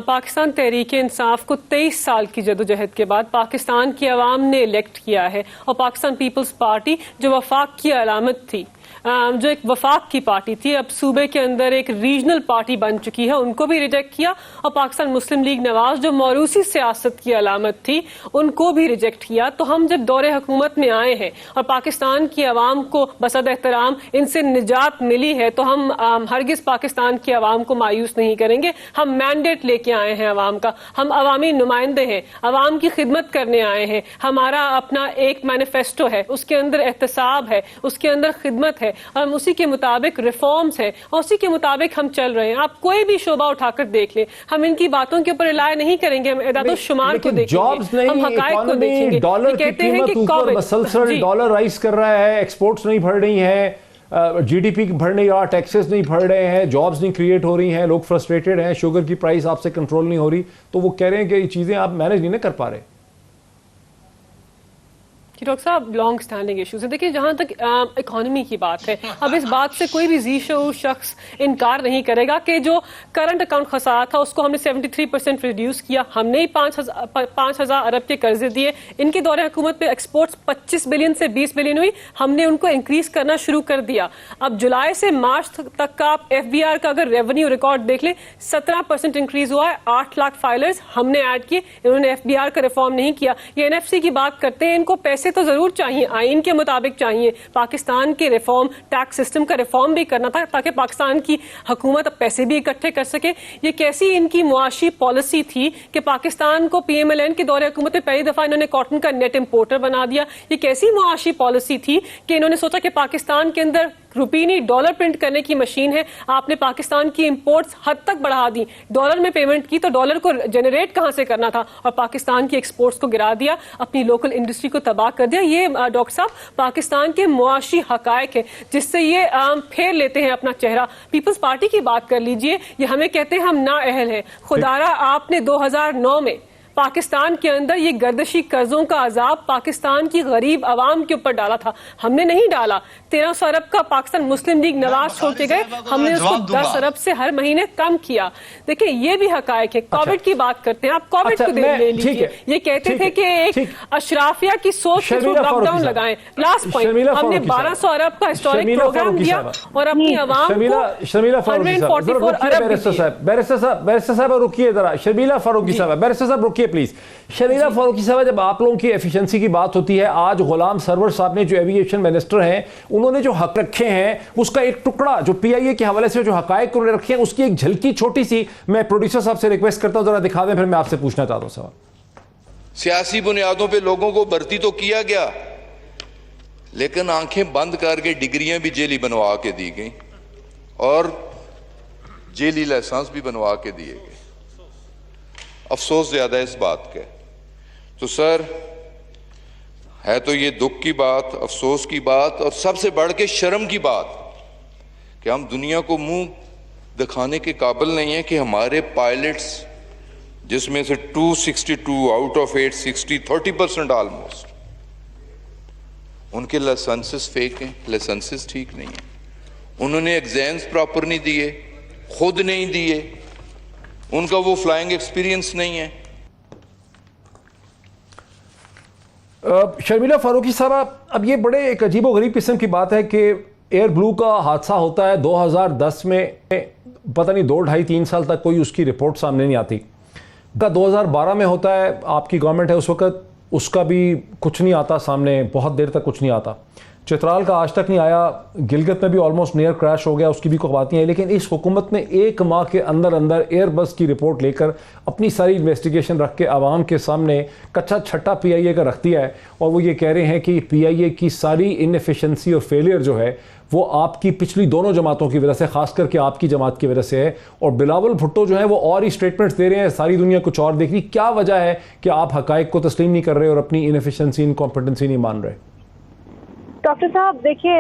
पाकिस्तान तहरीक इंसाफ को 23 साल की जदोजहद के बाद पाकिस्तान की आवाम ने इलेक्ट किया है, और पाकिस्तान पीपल्स पार्टी जो वफाक की अलामत थी, जो एक वफाक की पार्टी थी, अब सूबे के अंदर एक रीजनल पार्टी बन चुकी है, उनको भी रिजेक्ट किया। और पाकिस्तान मुस्लिम लीग नवाज जो मौरूसी सियासत की अलामत थी, उनको भी रिजेक्ट किया। तो हम जब दौरे हुकूमत में आए हैं और पाकिस्तान की आवाम को बसद एहतराम इनसे निजात मिली है, तो हम हरगिज पाकिस्तान की आवाम को मायूस नहीं करेंगे। हम मैंडेट लेके आए हैं आवाम का, हम अवामी नुमाइंदे हैं, आवाम की खिदमत करने आए हैं। हमारा अपना एक मैनिफेस्टो है, उसके अंदर एहतसाब है, उसके अंदर खिदमत है, और हम उसी के मुताबिक रिफॉर्म्स है और उसी के मुताबिक हम चल रहे हैं। आप कोई भी शोबा उठाकर देख लें, हम इनकी बातों के ऊपर रिलाय नहीं करेंगे, हम एदादो शुमार को देखेंगे, हम हकायक को देखेंगे। डॉलर की कीमत ऊपर मसलसल डॉलर राइज कर रहा है, एक्सपोर्ट्स नहीं बढ़ रही हैं, जीडीपी बढ़ नहीं रहा, टैक्सेस नहीं बढ़ रहे हैं, जॉब्स नहीं क्रिएट हो रही हैं, लोग फ्रस्ट्रेटेड हैं, शुगर की प्राइस आपसे कंट्रोल नहीं हो रही, तो वो कह रहे हैं कि ये चीजें आप मैनेज नहीं कर पा रहे। डॉक्टर साहब, लॉन्ग स्टैंडिंग इश्यूज है। देखिए, जहां तक इकोनॉमी की बात है, अब इस बात से कोई भी जीशो शख्स इनकार नहीं करेगा कि जो करंट अकाउंट खसारा था उसको हमने 73% रिड्यूस किया। हमने ही 5,000 अरब के कर्जे दिए। इनके दौरे हुकूमत पे एक्सपोर्ट्स 25 बिलियन से 20 बिलियन हुई, हमने उनको इंक्रीज करना शुरू कर दिया। अब जुलाई से मार्च तक का आप FBR का अगर रेवेन्यू रिकॉर्ड देख लें, 17% इंक्रीज हुआ है। 8 लाख फाइलर्स हमने ऐड किए, इन्होंने FBR का रिफॉर्म नहीं किया। ये NFC की बात करते हैं, इनको पैसे तो जरूर चाहिए, आईन के मुताबिक चाहिए। पाकिस्तान के रिफॉर्म, टैक्स सिस्टम का रिफॉर्म भी करना था ताकि पाकिस्तान की हुकूमत पैसे भी इकट्ठे कर सके। ये कैसी इनकी मुआशी पॉलिसी थी कि पाकिस्तान को PMLN के दौरे हुकूमत में पहली दफा इन्होंने कॉटन का नेट इंपोर्टर बना दिया। ये कैसी मुआशी पॉलिसी थी कि इन्होंने सोचा कि पाकिस्तान के अंदर रुपये नहीं डॉलर प्रिंट करने की मशीन है। आपने पाकिस्तान की इंपोर्ट्स हद तक बढ़ा दी, डॉलर में पेमेंट की तो डॉलर को जनरेट कहां से करना था और पाकिस्तान की एक्सपोर्ट्स को गिरा दिया, अपनी लोकल इंडस्ट्री को तबाह कर दिया। ये डॉक्टर साहब पाकिस्तान के मुआशी हकायक है जिससे ये फेर लेते हैं अपना चेहरा। पीपल्स पार्टी की बात कर लीजिए, ये हमें कहते हैं हम नाअहल हैं। खुदारा आपने 2009 में पाकिस्तान के अंदर ये गर्दिशी कर्जों का अजाब पाकिस्तान की गरीब आवाम के ऊपर डाला था, हमने नहीं डाला। 1300 अरब का पाकिस्तान मुस्लिम लीग नवाज छोड़ के गए, हमने उसको 10 अरब से हर महीने कम किया। देखिए ये भी हकायक है। कोविड की बात करते हैं, आप कोविड को ले लीजिए। ये कहते थे कि एक अशराफिया की सोच के थ्रू लॉकडाउन लगाएं। लास्ट पॉइंट, हमने 1200 अरब का हिस्टोरिक प्रोग्राम दिया और अपनी आवाम को शर्मिला फारूकी साहब रुकिए जरा। शर्मिला फारूकी साहब, बैरिस्टर साहब रुकिए प्लीज। शर्मिला फारूकी साहब, जब आप लोगों की एफिशिएंसी की बात होती है, आज गुलाम सरवर साहब ने जो एविएशन मिनिस्टर हैं उन्होंने जो हक रखे हैं उसका एक टुकड़ा जो पीआईए के हवाले से जो हकायक उन्होंने रखे हैं उसकी एक झलकी छोटी सी मैं प्रोड्यूसर साहब से रिक्वेस्ट करता हूं जरा दिखा दें, फिर मैं आपसे पूछना चाहता हूं सवाल। सियासी बुनियादों पे लोगों को भर्ती तो किया गया, लेकिन आंखें बंद करके डिग्रियां भी जेली बनवा के दी गई और जेली लाइसेंस भी बनवा के दिए गए। अफसोस ज्यादा इस बात का। तो सर, है तो ये दुख की बात, अफसोस की बात और सबसे बढ़ के शर्म की बात कि हम दुनिया को मुंह दिखाने के काबिल नहीं है कि हमारे पायलट्स, जिसमें से 262 आउट ऑफ 860, 30% ऑलमोस्ट, उनके लाइसेंसेस फेक हैं, लाइसेंसेस ठीक नहीं है। उन्होंने एग्जाम्स प्रॉपर नहीं दिए, खुद नहीं दिए, उनका वो फ्लाइंग एक्सपीरियंस नहीं है। शर्मिला फारूकी साहब, अब ये बड़े एक अजीबोगरीब किस्म की बात है कि एयर ब्लू का हादसा होता है 2010 में, पता नहीं 2, 2.5, 3 साल तक कोई उसकी रिपोर्ट सामने नहीं आती। 2012 में होता है, आपकी गवर्नमेंट है उस वक्त, उसका भी कुछ नहीं आता सामने, बहुत देर तक कुछ नहीं आता। चित्राल का आज तक नहीं आया, गिलगित में भी ऑलमोस्ट नियर क्रैश हो गया, उसकी भी कोई बात नहीं है। लेकिन इस हुकूमत ने 1 माह के अंदर अंदर एयरबस की रिपोर्ट लेकर अपनी सारी इन्वेस्टिगेशन रख के आवाम के सामने कच्चा छट्टा पीआईए का रख दिया है और वो ये कह रहे हैं कि पीआईए की सारी इनएफिशिएंसी और फेलियर जो है वो आपकी पिछली दोनों जमातों की वजह से, खास करके आपकी जमात की वजह से है। और बिलावल भुट्टो जो है वो और ही स्टेटमेंट्स दे रहे हैं, सारी दुनिया कुछ और देख रही। क्या वजह है कि आप हकायक को तस्लीम नहीं कर रहे और अपनी इनएफिशिएंसी, इनकॉम्पिटेंसी नहीं मान रहे? डॉक्टर साहब देखिए,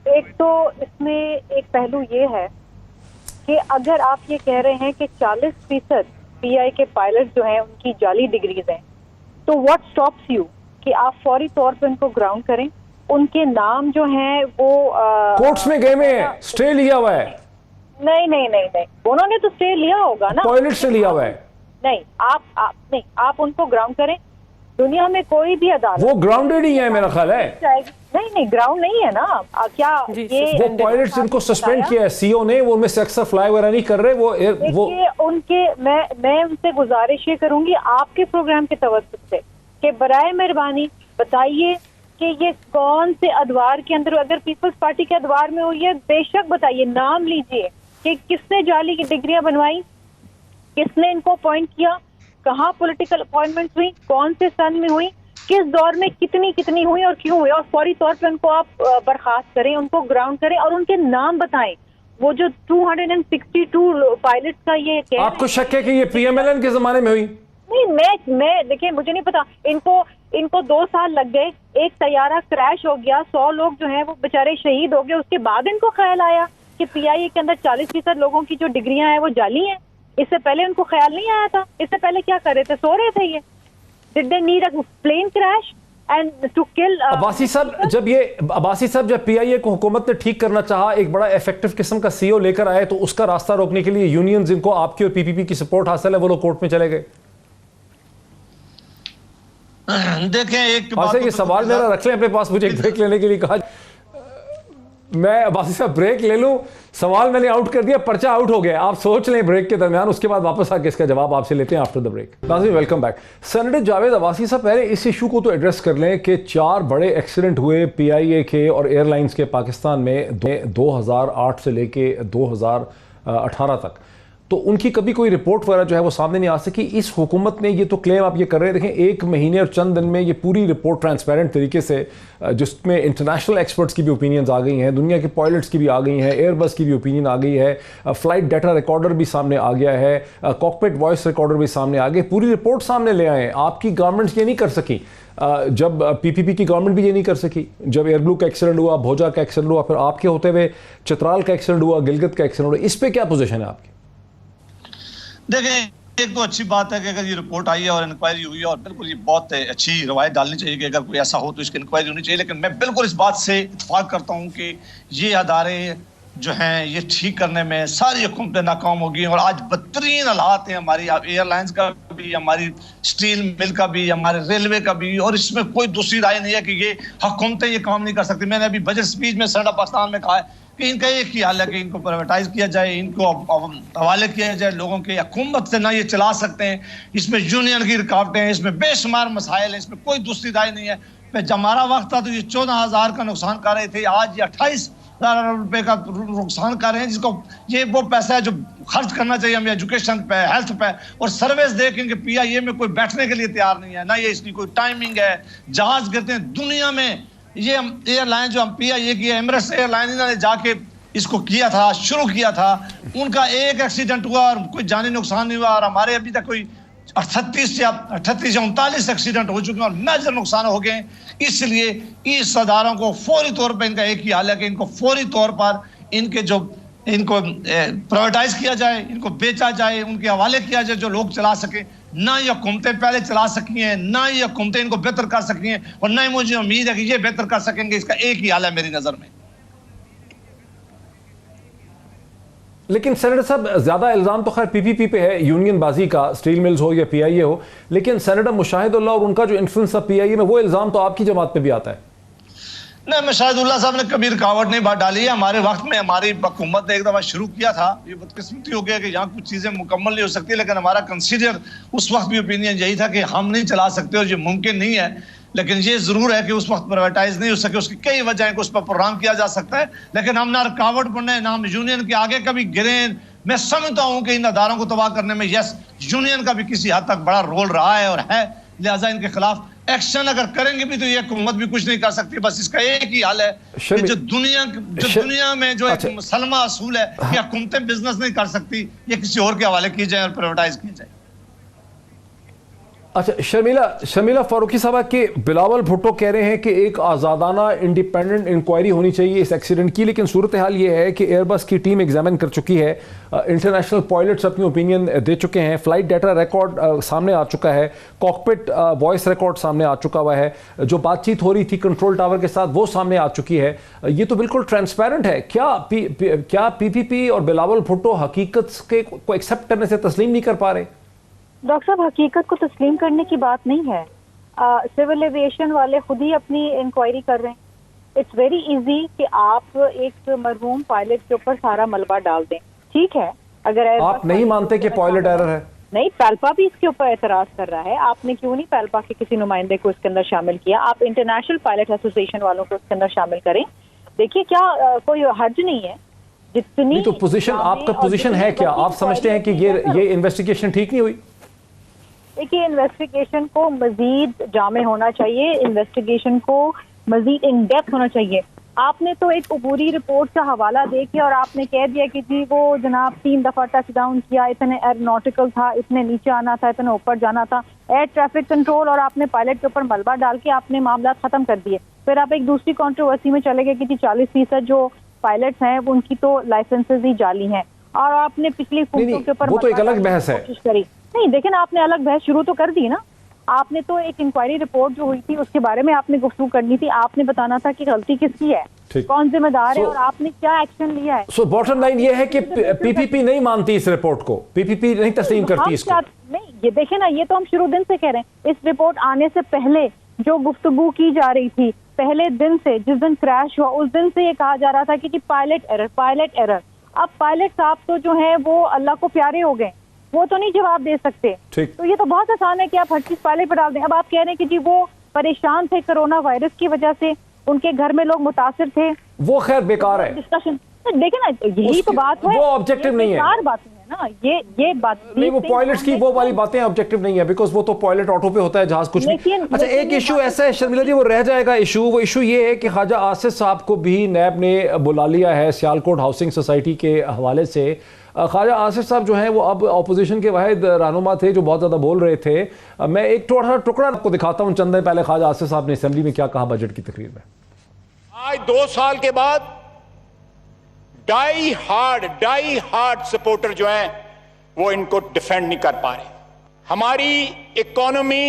एक तो इसमें एक पहलू ये है कि अगर आप ये कह रहे हैं कि 40% पीआई के पायलट जो हैं उनकी जाली डिग्रीज हैं, तो व्हाट स्टॉप्स यू कि आप फौरी तौर पर उनको ग्राउंड करें। उनके नाम जो हैं वो कोर्ट्स में गए हुए हैं, स्टे लिया हुआ है। नहीं, उन्होंने तो स्टे लिया होगा ना, पायलट से लिया हुआ है। नहीं, आप उनको ग्राउंड करें। दुनिया में कोई भी अदालत, वो ग्राउंडेड ही है मेरा ख्याल है। नहीं, ग्राउंड नहीं है ना। क्या ये वो पायलट्स जिनको सस्पेंड किया है सीओ ने, वो उनमें से अक्सर फ्लाई वगैरह नहीं कर रहे। वो उनके मैं उनसे गुजारिश ये करूंगी आपके प्रोग्राम के तवज्जुह से कि बराए मेहरबानी बताइए कि ये कौन से अदवार के अंदर, अगर पीपल्स पार्टी के अदवार में हुई है बेशक बताइए, नाम लीजिए कि किसने जाली की डिग्रियां बनवाई, किसने इनको अपॉइंट किया, कहाँ पॉलिटिकल अपॉइंटमेंट हुई, कौन से सन में हुई, किस दौर में कितनी हुई और क्यों हुई, और फौरी तौर पर उनको आप बर्खास्त करें, उनको ग्राउंड करें और उनके नाम बताएं। वो जो 262 पायलट का ये कह, आपको शक है कि ये पीएमएलएन के जमाने में हुई? नहीं, मैं देखिए, मुझे नहीं पता। इनको 2 साल लग गए, एक तैयारा क्रैश हो गया, 100 लोग जो हैं वो बेचारे शहीद हो गए, उसके बाद इनको ख्याल आया कि पीआईए के अंदर 40% लोगों की जो डिग्रियां हैं वो जाली हैं। इससे पहले उनको ख्याल नहीं आया था? इससे पहले क्या कर रहे थे, सो रहे थे ये? Did they need a plane crash and to kill? Abbasi साहब जब पीआईए को हुकूमत ने ठीक करना चाहा, एक बड़ा इफेक्टिव किस्म का सीओ लेकर आए, तो उसका रास्ता रोकने के लिए यूनियन जिनको आपकी और पीपीपी की सपोर्ट हासिल है वो लोग कोर्ट में चले गए। देखें, एक ये सवाल मेरा रख लें अपने पास, मुझे एक ब्रेक लेने के लिए कहा। मैं अब्बासी साहब ब्रेक ले लूं, सवाल मैंने आउट कर दिया, पर्चा आउट हो गया। आप सोच लें ब्रेक के दरमियान, उसके बाद वापस आके इसका जवाब आपसे लेते हैं आफ्टर द ब्रेक। नाज़रीन, welcome back. Senator Javed Abbasi साहब, पहले इस इशू को तो एड्रेस कर लें कि 4 बड़े एक्सीडेंट हुए पीआईए के और एयरलाइंस के पाकिस्तान में 2008 से लेके 2018 तक। तो उनकी कभी कोई रिपोर्ट वगैरह जो है वो सामने नहीं आ सकी। इस हुकूमत ने ये तो क्लेम आप ये कर रहे हैं, देखें 1 महीने और चंद दिन में ये पूरी रिपोर्ट ट्रांसपेरेंट तरीके से, जिसमें इंटरनेशनल एक्सपर्ट्स की भी ओपिनियंस आ गई हैं, दुनिया के पायलट्स की भी आ गई हैं, एयरबस की भी ओपिनियन आ गई है, फ्लाइट डाटा रिकॉर्डर भी सामने आ गया है, कॉकपिट वॉइस रिकॉर्डर भी सामने आ गए, पूरी रिपोर्ट सामने ले आए। आपकी गवर्नमेंट ये नहीं कर सकी, जब पीपीपी की गवर्नमेंट भी ये नहीं कर सकी, जब एयरब्लू का एक्सीडेंट हुआ, भोजा का एक्सीडेंट हुआ, फिर आपके होते हुए चित्राल का एक्सीडेंट हुआ, गिलगित का एक्सीडेंट हुआ, इस पे क्या पोजीशन है आपकी? देखिए, एक तो अच्छी बात है कि अगर ये रिपोर्ट आई है और इंक्वायरी हुई है, और बिल्कुल ये बहुत अच्छी रवायत डालनी चाहिए कि अगर कोई ऐसा हो तो इसकी इंक्वायरी होनी चाहिए। लेकिन मैं बिल्कुल इस बात से इत्तेफाक करता हूँ कि ये अदारे जो हैं ये ठीक करने में सारी हुकूमतें नाकाम हो गई, और आज बदतरीन हालात हैं हमारी एयरलाइंस का भी, हमारी स्टील मिल का भी, हमारे रेलवे का भी, और इसमें कोई दूसरी राय नहीं है कि ये हुकूमतें ये काम नहीं कर सकती। मैंने अभी बजट स्पीच में सेनेट पाकिस्तान में कहा है कि इनका एक ही हाल है कि इनको प्राइवेटाइज किया जाए, इनको हवाले किया जाए लोगों के। हुकूमत से ना ये चला सकते हैं, इसमें यूनियन की रुकावटें हैं, इसमें बेशुमार मसाइल हैं, इसमें कोई दूसरी राय नहीं है। जब हमारा वक्त था तो ये 14,000 का नुकसान कर रहे थे, आज ये 28,000 रुपए का नुकसान कर रहे हैं, जिसको ये वो पैसा है जो खर्च करना चाहिए हमें एजुकेशन पे, हेल्थ पे। और सर्विस देखेंगे PIA में कोई बैठने के लिए तैयार नहीं है, ना ये इसकी कोई टाइमिंग है, जहाज गिरते हैं दुनिया में। ये एयरलाइन जो हम PIA की एमिरेट्स एयरलाइन, इन्होंने जाके इसको किया था, शुरू किया था, उनका एक एक्सीडेंट हुआ और कोई जानी नुकसान नहीं हुआ, और हमारे अभी तक कोई 38 या 39 एक्सीडेंट हो चुके हैं और मेजर नुकसान हो गए। इसलिए इस अदारों को फौरी तौर पर, इनका एक ही हाल है कि इनको फौरी तौर पर इनको प्राइवेटाइज किया जाए, इनको बेचा जाए, उनके हवाले किया जाए, जो लोग चला सके। ना ये हुकूमतें पहले चला सकी हैं, ना ये हुकूमतें इनको बेहतर कर सकी हैं, और ना ही मुझे उम्मीद है कि ये बेहतर कर सकेंगे। इसका एक ही हाल है मेरी नजर में। लेकिन सेनेटर साहब, ज्यादा इल्जाम तो खैर पीपीपी पे है, यूनियन बाजी का, स्टील मिल्स हो या PIA हो, लेकिन सेनेटर मुशाहिदुल्लाह और उनका जो इन्फ्लुएंस था PIA में, वो इल्जाम तो आपकी जमात पे भी आता है। नहीं, मुशाहिदुल्लाह साहब ने कभी रुकावट नहीं बात डाली है। हमारे वक्त में हमारी हुकूमत ने एक दफा शुरू किया था, ये बदकिस्मती हो गया कि यहाँ कुछ चीजें मुकम्मल नहीं हो सकती, लेकिन हमारा कंसीडर उस वक्त भी ओपिनियन यही था कि हम नहीं चला सकते और ये मुमकिन नहीं है। लेकिन ये जरूर है कि उस वक्त प्राइवेटाइज नहीं हो सके, उसकी कई वजह है कि उस पर प्रोग्राम किया जा सकता है, लेकिन हम ना रुकावट बने, ना हम यूनियन के आगे कभी गिरे। मैं समझता हूँ कि इन अदारों को तबाह करने में यस यूनियन का भी किसी हद तक बड़ा रोल रहा है और है, लिहाजा इनके खिलाफ एक्शन अगर करेंगे भी तो ये हुकूमत भी कुछ नहीं कर सकती। बस इसका एक ही हाल है कि जो दुनिया में जो एक मुसलमा असूल है कि हुकूमतें बिजनेस नहीं कर सकती, ये किसी और के हवाले की जाए और प्राइवेटाइज की जाए। अच्छा, शर्मिला फारूकी साहब के बिलावल भुट्टो कह रहे हैं कि एक आज़ादाना इंडिपेंडेंट इंक्वायरी होनी चाहिए इस एक्सीडेंट की, लेकिन सूरत हाल ये है कि एयरबस की टीम एग्जामिन कर चुकी है, इंटरनेशनल पायलट्स अपनी ओपिनियन दे चुके हैं, फ्लाइट डाटा रिकॉर्ड सामने आ चुका है, कॉकपिट वॉइस रिकॉर्ड सामने आ चुका हुआ है, जो बातचीत हो रही थी कंट्रोल टावर के साथ वो सामने आ चुकी है। ये तो बिल्कुल ट्रांसपेरेंट है। क्या PPP और बिलावल भुट्टो हकीकत को एक्सेप्ट करने से तस्लीम नहीं कर पा रहे? डॉक्टर साहब, हकीकत को तस्लीम करने की बात नहीं है। सिविल एविएशन वाले खुद ही अपनी इंक्वायरी कर रहे हैं। इट्स वेरी इजी कि आप एक मरहूम पायलट के ऊपर सारा मलबा डाल दें, ठीक है। अगर आप नहीं मानते कि पायलट एरर है? नहीं, पैल्पा भी इसके ऊपर एतराज कर रहा है। आपने क्यों नहीं पैल्पा के किसी नुमाइंदे को इसके अंदर शामिल किया? आप इंटरनेशनल पायलट एसोसिएशन वालों को इसके अंदर शामिल करें। देखिए, क्या कोई हर्ज नहीं है। जितनी तो पोजीशन, आपका पोजीशन है क्या? आप समझते हैं कि ये इन्वेस्टिगेशन ठीक नहीं हुई? देखिए, इन्वेस्टिगेशन को मजीद जामे होना चाहिए, इन्वेस्टिगेशन को मजीद इन डेप्थ होना चाहिए। आपने तो एक अबूरी रिपोर्ट का हवाला दे के और आपने कह दिया कि जी वो जनाब 3 दफा टच डाउन किया, इतने एरोनॉटिकल था, इतने नीचे आना था, इतने ऊपर जाना था, एयर ट्रैफिक कंट्रोल, और आपने पायलट के ऊपर मलबा डाल के आपने मामला खत्म कर दिए। फिर आप एक दूसरी कंट्रोवर्सी में चले गए कि जी 40% जो पायलट्स हैं उनकी तो लाइसेंसेज ही जाली हैं, और आपने पिछली फूटों के ऊपर वो तो एक अलग बहस है। कोशिश करी। नहीं, लेकिन आपने अलग बहस शुरू तो कर दी ना। आपने तो एक इंक्वायरी रिपोर्ट जो हुई थी उसके बारे में आपने गुफ्तगू करनी थी, आपने बताना था कि गलती किसकी है, कौन जिम्मेदार है और आपने क्या एक्शन लिया है। सो बॉटम लाइन ये है कि PPP नहीं मानती इस रिपोर्ट को, PPP नहीं तस्लीम करती इसको। नहीं, ये देखे ना, ये तो हम शुरू दिन से कह रहे हैं। इस रिपोर्ट आने से पहले जो गुफ्तगू की जा रही थी, पहले दिन से, जिस दिन क्रैश हुआ उस दिन से ये कहा जा रहा था कि पायलट एरर, पायलट एरर। अब पायलट साहब तो जो है वो अल्लाह को प्यारे हो गए, वो तो नहीं जवाब दे सकते। तो ये तो बहुत आसान है कि आप हर चीज पायलट पर डाल दें। अब आप कह रहे हैं कि जी वो परेशान थे कोरोना वायरस की वजह से, उनके घर में लोग मुतासिर थे, वो खैर बेकार है डिस्कशन। देखे ना, यही तो बात है, वो ऑब्जेक्टिव नहीं है, बेकार बात है ना, ये बात नहीं, वो पायलट्स की वो वाली बातें ऑब्जेक्टिव नहीं है, बिकॉज वो तो पायलट ऑटो पे होता है, जहाज कुछ नहीं। अच्छा, एक इशू ऐसा है शर्मिला जी, वो रह जाएगा इशू। वो इशू ये है कि ख्वाजा आसिफ साहब को भी नैब ने बुला लिया है सियालकोट हाउसिंग सोसाइटी के हवाले से। ख्वाजा आसिफ साहब जो हैं वो अब अपोजिशन के वाहिद रहनुमा थे जो बहुत ज़्यादा बोल रहे थे। मैं एक थोड़ा सा टुकड़ा आपको दिखाता हूँ चंद दिन पहले ख्वाजा आसिफ साहब ने असेंबली में क्या कहा बजट की तकरीर में। आज 2 साल के बाद डाई हार्ड सपोर्टर जो हैं वो इनको डिफेंड नहीं कर पा रहे। हमारी इकोनॉमी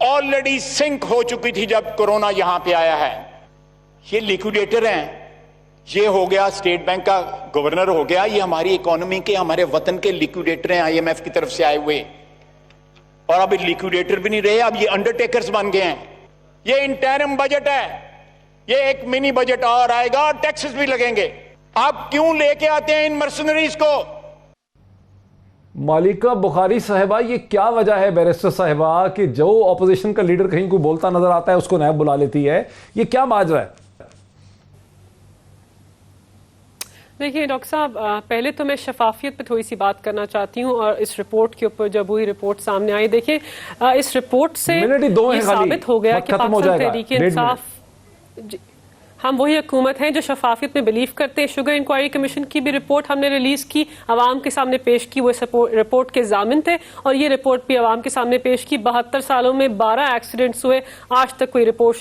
ऑलरेडी सिंक हो चुकी थी जब कोरोना यहां पे आया है। ये लिक्विडेटर हैं, ये हो गया स्टेट बैंक का गवर्नर हो गया, ये हमारी इकोनॉमी के, हमारे वतन के लिक्विडेटर हैं आईएमएफ की तरफ से आए हुए। और अब लिक्विडेटर भी नहीं रहे, अब ये अंडरटेकर्स बन गए हैं। ये इंटरिम बजट है, ये एक मिनी बजट और आएगा और टैक्सेस भी लगेंगे। आप क्यों लेके आते हैं इन मर्सनरीज को? मालिका बुखारी साहिबा, ये क्या वजह है बैरिस्टर साहिबा कि जो ऑपोजिशन का लीडर कहीं कोई बोलता नजर आता है उसको नैब बुला लेती है, ये क्या माजरा है? देखिए डॉक्टर साहब, पहले तो मैं शफाफियत पे थोड़ी सी बात करना चाहती हूँ और इस रिपोर्ट के ऊपर जब वही रिपोर्ट सामने आई, देखिए इस रिपोर्ट से ये साबित हो गया कि पाकिस्तान तहरीक-ए-इंसाफ हम वही हुकूमत हैं जो शफाफियत में बिलीव करते हैं। शुगर इंक्वायरी कमीशन की भी रिपोर्ट हमने रिलीज की, आवाम के सामने पेश की, वो रिपोर्ट के जामिन थे और ये रिपोर्ट भी आवाम के सामने पेश की। 72 सालों में 12 एक्सीडेंट्स हुए, आज तक कोई रिपोर्ट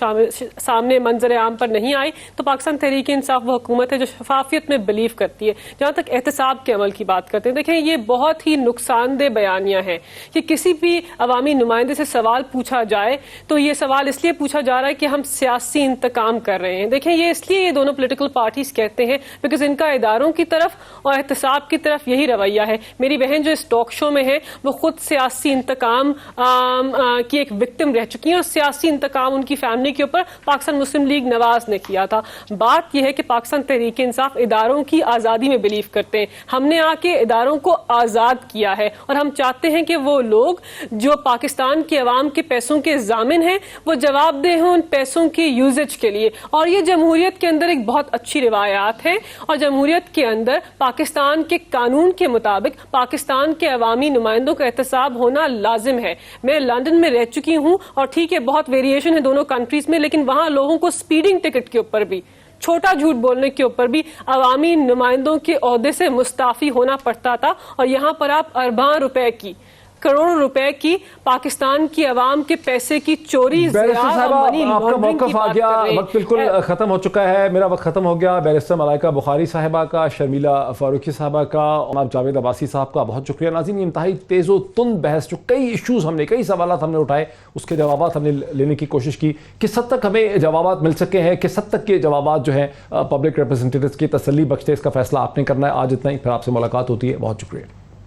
सामने मंजर आम पर नहीं आई। तो पाकिस्तान तहरीक इंसाफ वो हुकूमत है जो शफाफियत में बिलीव करती है। जहाँ तक एहतसाब के अमल की बात करते हैं, देखें ये बहुत ही नुकसानदेह बयानियां हैं कि किसी भी अवामी नुमाइंदे से सवाल पूछा जाए तो ये सवाल इसलिए पूछा जा रहा है कि हम सियासी इंतकाम कर रहे हैं। देखें ये इसलिए ये दोनों पॉलिटिकल पार्टीज कहते हैं बिकॉज इनका इदारों की तरफ और एहतसाब की तरफ यही रवैया है। मेरी बहन जो इस टॉक शो में है वो खुद सियासी इंतकाम की एक विक्टिम रह चुकी है और सियासी इंतकाम उनकी फैमिली के ऊपर पाकिस्तान मुस्लिम लीग नवाज ने किया था। बात यह है कि पाकिस्तान तहरीक इंसाफ इदारों की आज़ादी में बिलीव करते हैं। हमने आके इदारों को आज़ाद किया है और हम चाहते हैं कि वो लोग जो पाकिस्तान के अवाम के पैसों के जामिन हैं वो जवाबदेह हों उन पैसों के यूजेज के लिए। और ये जमहूरियत के अंदर एक बहुत अच्छी रिवायात है और जमहूरियत के अंदर पाकिस्तान के कानून के मुताबिक पाकिस्तान के अवामी नुमाइंदों का एहतसाब होना लाजिम है। मैं लंदन में रह चुकी हूं और ठीक है बहुत वेरिएशन है दोनों कंट्रीज में, लेकिन वहां लोगों को स्पीडिंग टिकट के ऊपर भी, छोटा झूठ बोलने के ऊपर भी अवामी नुमाइंदों के ओहदे से मुस्ताफी होना पड़ता था। और यहाँ पर आप अरबां रुपए की, करोड़ों रुपए की पाकिस्तान की आवाम के पैसे की चोरी, आपका मौकफ आ गया, वक्त बिल्कुल खत्म हो चुका है, मेरा वक्त खत्म हो गया। बैरिस्टर मलाइका बुखारी साहिबा का, शर्मिला फारूकी साहिबा का और जावेद अब्बासी साहब का बहुत शुक्रिया। नाज़रीन, इंतहाई तेज़ो तुंद बहस, जो कई इशूज़ हमने, कई सवालात हमने उठाए, उसके जवाब हमने लेने की कोशिश की। किस हद तक हमें जवाब मिल सके हैं, किस हद तक के जवाब जो हैं पब्लिक रिप्रेजेंटेटिव्स की तसल्ली बख्शते, इसका फैसला आपने करना है। आज इतना ही, फिर आपसे मुलाकात होती है। बहुत शुक्रिया।